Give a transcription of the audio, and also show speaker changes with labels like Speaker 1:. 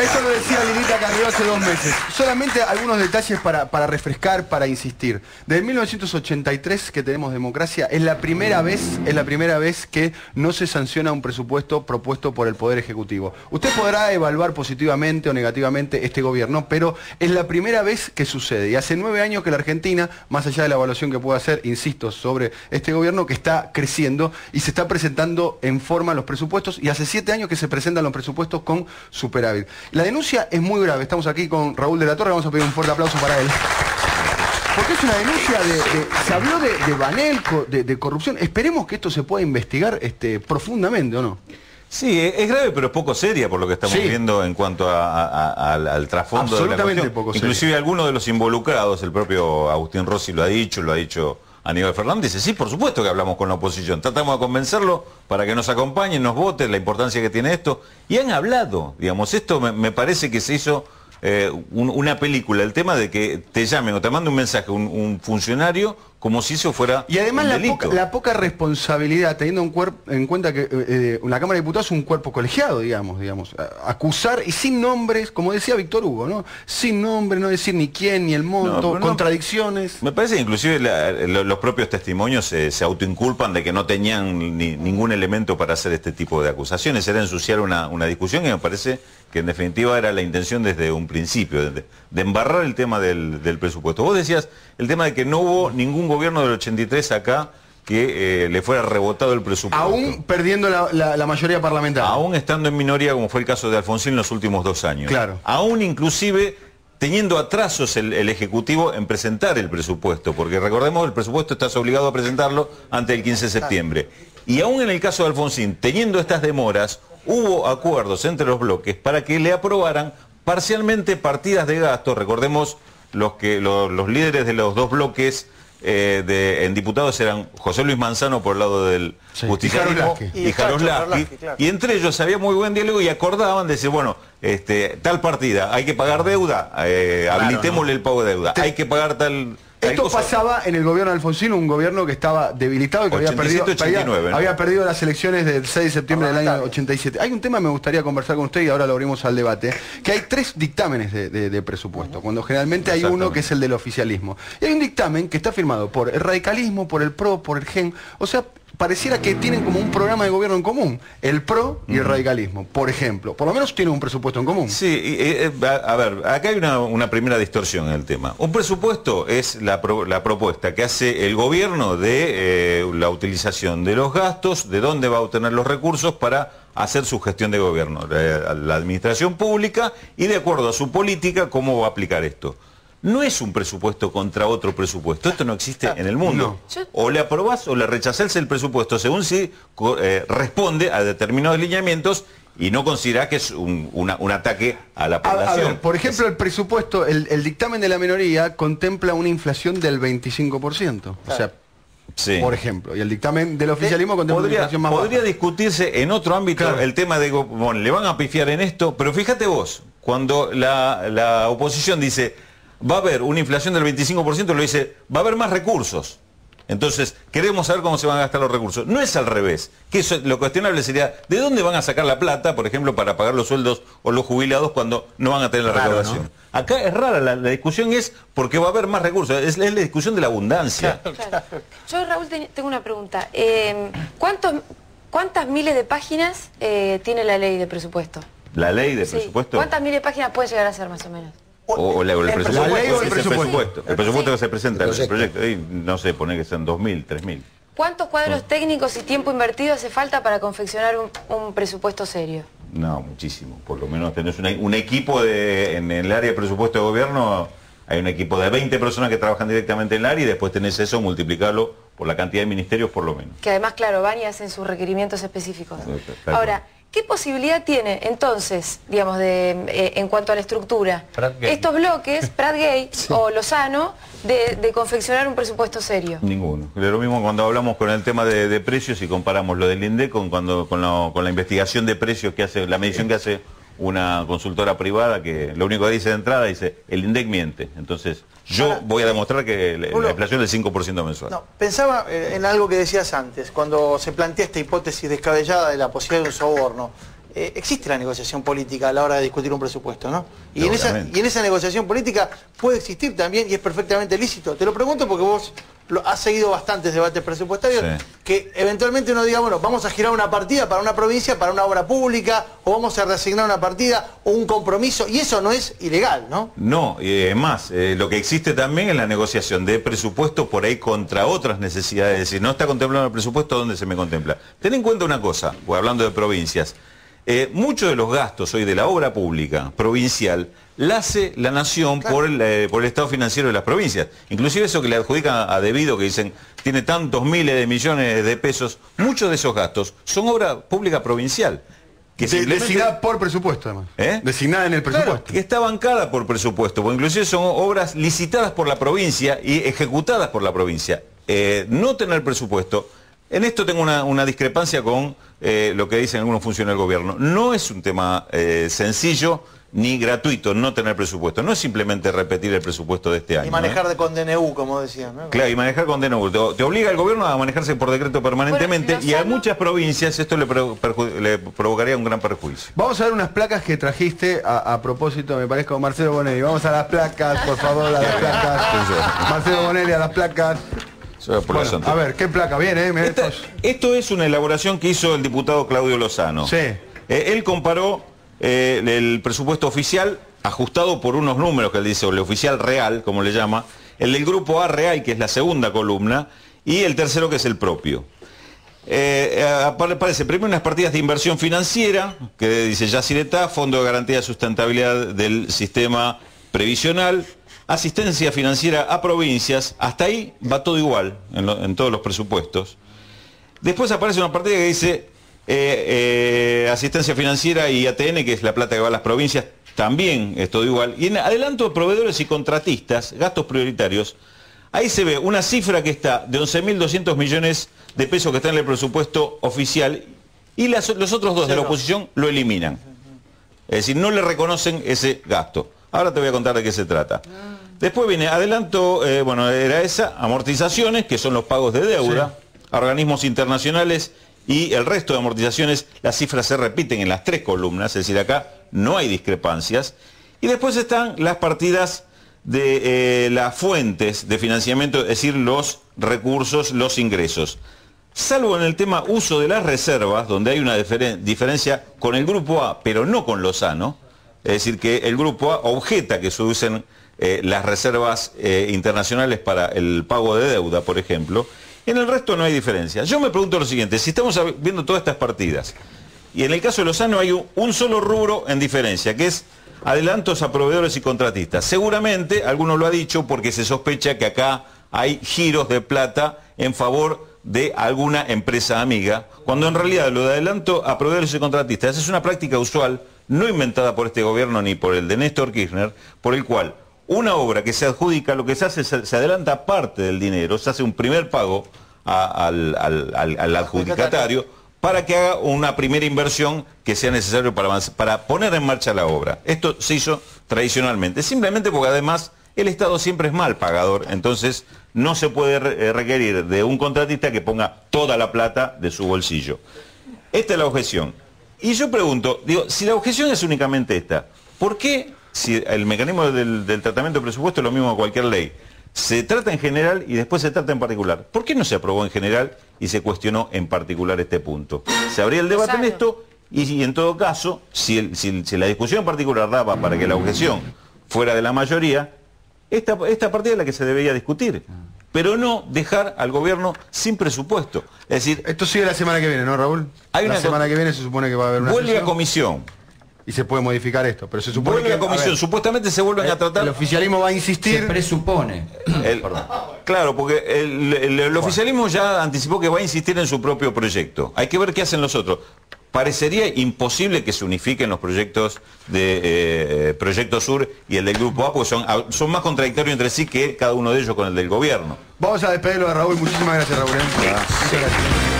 Speaker 1: Esto lo decía Lilita Carrió hace 2 meses. Solamente algunos detalles para refrescar, para insistir. Desde 1983 que tenemos democracia, es la primera vez que no se sanciona un presupuesto propuesto por el Poder Ejecutivo. Usted podrá evaluar positivamente o negativamente este gobierno, pero es la primera vez que sucede. Y hace 9 años que la Argentina, más allá de la evaluación que pueda hacer, insisto, sobre este gobierno que está creciendo y se está presentando en forma los presupuestos, y hace 7 años que se presentan los presupuestos con superávit. La denuncia es muy grave. Estamos aquí con Raúl de la Torre, vamos a pedir un fuerte aplauso para él. Porque es una denuncia se habló de Banel, de corrupción. Esperemos que esto se pueda investigar profundamente, ¿o no?
Speaker 2: Sí, es grave, pero es poco seria por lo que estamos viendo en cuanto al trasfondo de la cuestión.
Speaker 1: Poco
Speaker 2: Inclusive
Speaker 1: seria.
Speaker 2: algunos de los involucrados, el propio Agustín Rossi lo ha dicho Aníbal Fernández, dice, sí, por supuesto que hablamos con la oposición, tratamos de convencerlo para que nos acompañen, nos voten, la importancia que tiene esto, y han hablado, digamos, esto me parece que se hizo una película, el tema de que te llamen o te mande un mensaje un funcionario como si eso fuera
Speaker 1: y además
Speaker 2: un delito.
Speaker 1: la poca responsabilidad, teniendo en cuenta que la Cámara de Diputados es un cuerpo colegiado, digamos, acusar y sin nombres, como decía Víctor Hugo, ¿no? Sin nombre, no decir ni quién, ni el monto, contradicciones.
Speaker 2: Me parece que inclusive los propios testimonios se autoinculpan de que no tenían ningún elemento para hacer este tipo de acusaciones, era ensuciar una discusión que me parece que en definitiva era la intención desde un principio, de embarrar el tema del presupuesto. Vos decías el tema de que no hubo ningún gobierno del 83 acá que le fuera rebotado el presupuesto.
Speaker 1: Aún perdiendo la mayoría parlamentaria.
Speaker 2: Aún estando en minoría, como fue el caso de Alfonsín en los últimos 2 años.
Speaker 1: Claro.
Speaker 2: Aún inclusive teniendo atrasos el Ejecutivo en presentar el presupuesto, porque recordemos el presupuesto estás obligado a presentarlo antes del 15 de septiembre. Y aún en el caso de Alfonsín, teniendo estas demoras, hubo acuerdos entre los bloques para que le aprobaran parcialmente partidas de gasto. Recordemos los líderes de los 2 bloques en diputados eran José Luis Manzano por el lado del justicialismo y Jaroslavsky, claro. Y entre ellos había muy buen diálogo y acordaban de decir, bueno, tal partida, hay que pagar deuda, habilitémosle el pago de deuda, hay que pagar tal...
Speaker 1: Esto pasaba en el gobierno de Alfonsín, un gobierno que estaba debilitado y que
Speaker 2: 89,
Speaker 1: había perdido las elecciones del 6 de septiembre del año 87. Hay un tema que me gustaría conversar con usted y ahora lo abrimos al debate, que hay 3 dictámenes de presupuesto, cuando generalmente hay uno que es el del oficialismo. Y hay un dictamen que está firmado por el radicalismo, por el PRO, por el GEN, o sea, pareciera que tienen como un programa de gobierno en común, el PRO y el radicalismo, por ejemplo. Por lo menos tienen un presupuesto en común.
Speaker 2: Sí, a ver, acá hay una primera distorsión en el tema. Un presupuesto es la propuesta que hace el gobierno de la utilización de los gastos, de dónde va a obtener los recursos para hacer su gestión de gobierno, la administración pública, y de acuerdo a su política, cómo va a aplicar esto. No es un presupuesto contra otro presupuesto, esto no existe en el mundo. No. O le aprobás o le rechazás el presupuesto según si responde a determinados lineamientos y no considerás que es un ataque a la población.
Speaker 1: A ver, por ejemplo, el presupuesto, el dictamen de la minoría contempla una inflación del 25%. O sea, por ejemplo, y el dictamen del oficialismo contempla una inflación más baja.
Speaker 2: Podría discutirse en otro ámbito el tema de, bueno, le van a pifiar en esto, pero fíjate vos, cuando la oposición dice... va a haber una inflación del 25%, lo dice, va a haber más recursos. Entonces, queremos saber cómo se van a gastar los recursos. No es al revés, que eso, lo cuestionable sería, ¿de dónde van a sacar la plata, por ejemplo, para pagar los sueldos o los jubilados cuando no van a tener la recaudación? ¿No? Acá es rara, la discusión es porque va a haber más recursos, es la discusión de la abundancia.
Speaker 3: Claro. Yo, Raúl, tengo una pregunta. ¿Cuántas miles de páginas tiene la ley de presupuesto?
Speaker 2: ¿La ley de presupuesto?
Speaker 3: ¿Cuántas miles de páginas puede llegar a ser más o menos?
Speaker 2: El presupuesto.
Speaker 1: ¿La ley o el presupuesto?
Speaker 2: El presupuesto que se presenta en el proyecto. No sé, pone que sean 2.000, 3.000.
Speaker 3: ¿Cuántos cuadros técnicos y tiempo invertido hace falta para confeccionar un presupuesto serio?
Speaker 2: No, muchísimo. Por lo menos tenés un equipo en el área de presupuesto de gobierno, hay un equipo de 20 personas que trabajan directamente en el área y después tenés eso, multiplicarlo por la cantidad de ministerios por lo menos.
Speaker 3: Que además, claro, van y hacen sus requerimientos específicos.
Speaker 2: Ahora,
Speaker 3: ¿qué posibilidad tiene entonces, digamos, en cuanto a la estructura, estos bloques, Prat Gay o Lozano, de confeccionar un presupuesto serio?
Speaker 2: Ninguno. Lo mismo cuando hablamos con el tema de precios y comparamos lo del INDEC con la investigación de precios que hace, la medición que hace una consultora privada, que lo único que dice de entrada, dice, el INDEC miente. Entonces, yo voy a demostrar que la inflación es del 5% mensual.
Speaker 4: No, pensaba en algo que decías antes, cuando se plantea esta hipótesis descabellada de la posibilidad de un soborno. existe la negociación política a la hora de discutir un presupuesto, ¿no? Y en esa negociación política puede existir también, y es perfectamente lícito. Te lo pregunto porque vos has seguido bastantes debates presupuestarios, que eventualmente uno diga, bueno, vamos a girar una partida para una provincia, para una obra pública, o vamos a reasignar una partida o un compromiso, y eso no es ilegal, ¿no?
Speaker 2: No, es más, lo que existe también es la negociación de presupuesto por ahí contra otras necesidades, es decir, no está contemplado el presupuesto, ¿dónde se me contempla? Ten en cuenta una cosa, pues hablando de provincias, muchos de los gastos hoy de la obra pública provincial la hace la nación por el estado financiero de las provincias. Inclusive eso que le adjudican a Debido, que dicen tiene tantos miles de millones de pesos, muchos de esos gastos son obra pública provincial. Que
Speaker 1: designada por presupuesto, además. Designada en el presupuesto.
Speaker 2: Claro, que está bancada por presupuesto, porque inclusive son obras licitadas por la provincia y ejecutadas por la provincia. No tener presupuesto. En esto tengo una discrepancia con lo que dicen algunos funcionarios del gobierno. No es un tema sencillo ni gratuito no tener presupuesto. No es simplemente repetir el presupuesto de este año.
Speaker 4: Y manejar con DNU, como decían, ¿no?
Speaker 2: Claro, y manejar con DNU. Te obliga el gobierno a manejarse por decreto permanentemente, bueno, y a muchas provincias esto le provocaría un gran perjuicio.
Speaker 1: Vamos a ver unas placas que trajiste a propósito, me parece, con Marcelo Bonelli. Vamos a las placas, por favor, a las placas. Marcelo Bonelli, a las placas. Bueno, a ver, ¿qué placa viene?
Speaker 2: Esto es una elaboración que hizo el diputado Claudio Lozano.
Speaker 1: Sí.
Speaker 2: Él comparó el presupuesto oficial ajustado por unos números que él dice, o el oficial real, como le llama, el del grupo A real, que es la segunda columna, y el tercero, que es el propio. Aparece primero unas partidas de inversión financiera, que dice Yacyretá, Fondo de Garantía de Sustentabilidad del Sistema Previsional, asistencia financiera a provincias, hasta ahí va todo igual en todos los presupuestos. Después aparece una partida que dice asistencia financiera y ATN, que es la plata que va a las provincias, también es todo igual. Y en adelanto de proveedores y contratistas, gastos prioritarios, ahí se ve una cifra que está de 11.200 millones de pesos que está en el presupuesto oficial, y los otros dos de la oposición lo eliminan. Es decir, no le reconocen ese gasto. Ahora te voy a contar de qué se trata. Después viene adelanto, bueno, era esa, amortizaciones, que son los pagos de deuda, a organismos internacionales, y el resto de amortizaciones, las cifras se repiten en las tres columnas, es decir, acá no hay discrepancias. Y después están las partidas de las fuentes de financiamiento, es decir, los recursos, los ingresos. Salvo en el tema uso de las reservas, donde hay una diferencia con el grupo A, pero no con Lozano. Es decir, que el grupo A objeta que se usen las reservas internacionales para el pago de deuda, por ejemplo. En el resto no hay diferencia. Yo me pregunto lo siguiente, si estamos viendo todas estas partidas, y en el caso de Lozano hay un solo rubro en diferencia, que es adelantos a proveedores y contratistas. Seguramente, alguno lo ha dicho, porque se sospecha que acá hay giros de plata en favor de alguna empresa amiga, cuando en realidad lo de adelanto a proveedores y contratistas es una práctica usual, no inventada por este gobierno ni por el de Néstor Kirchner, por el cual una obra que se adjudica, lo que se hace, se adelanta parte del dinero, se hace un primer pago al adjudicatario para que haga una primera inversión que sea necesario para poner en marcha la obra. Esto se hizo tradicionalmente, simplemente porque además el Estado siempre es mal pagador, entonces no se puede requerir de un contratista que ponga toda la plata de su bolsillo. Esta es la objeción. Y yo pregunto, digo, si la objeción es únicamente esta, ¿por qué, si el mecanismo del tratamiento de presupuesto es lo mismo que cualquier ley, se trata en general y después se trata en particular? ¿Por qué no se aprobó en general y se cuestionó en particular este punto? Se abría el debate en esto y en todo caso, si la discusión en particular daba para que la objeción fuera de la mayoría, esta partida es la que se debería discutir, pero no dejar al gobierno sin presupuesto. Es decir,
Speaker 1: esto sigue la semana que viene, ¿no, Raúl? La semana que viene se supone que va a haber una
Speaker 2: vuelve a comisión.
Speaker 1: Y se puede modificar esto, pero se supone
Speaker 2: vuelve
Speaker 1: que...
Speaker 2: a comisión, supuestamente se vuelven a tratar...
Speaker 1: El oficialismo va a insistir...
Speaker 5: Se presupone.
Speaker 2: Claro, porque el oficialismo ya anticipó que va a insistir en su propio proyecto. Hay que ver qué hacen los otros. Parecería imposible que se unifiquen los proyectos de Proyecto Sur y el del Grupo A, porque son más contradictorios entre sí que cada uno de ellos con el del gobierno.
Speaker 1: Vamos a despedirlo de Raúl. Muchísimas gracias, Raúl. Muchas gracias.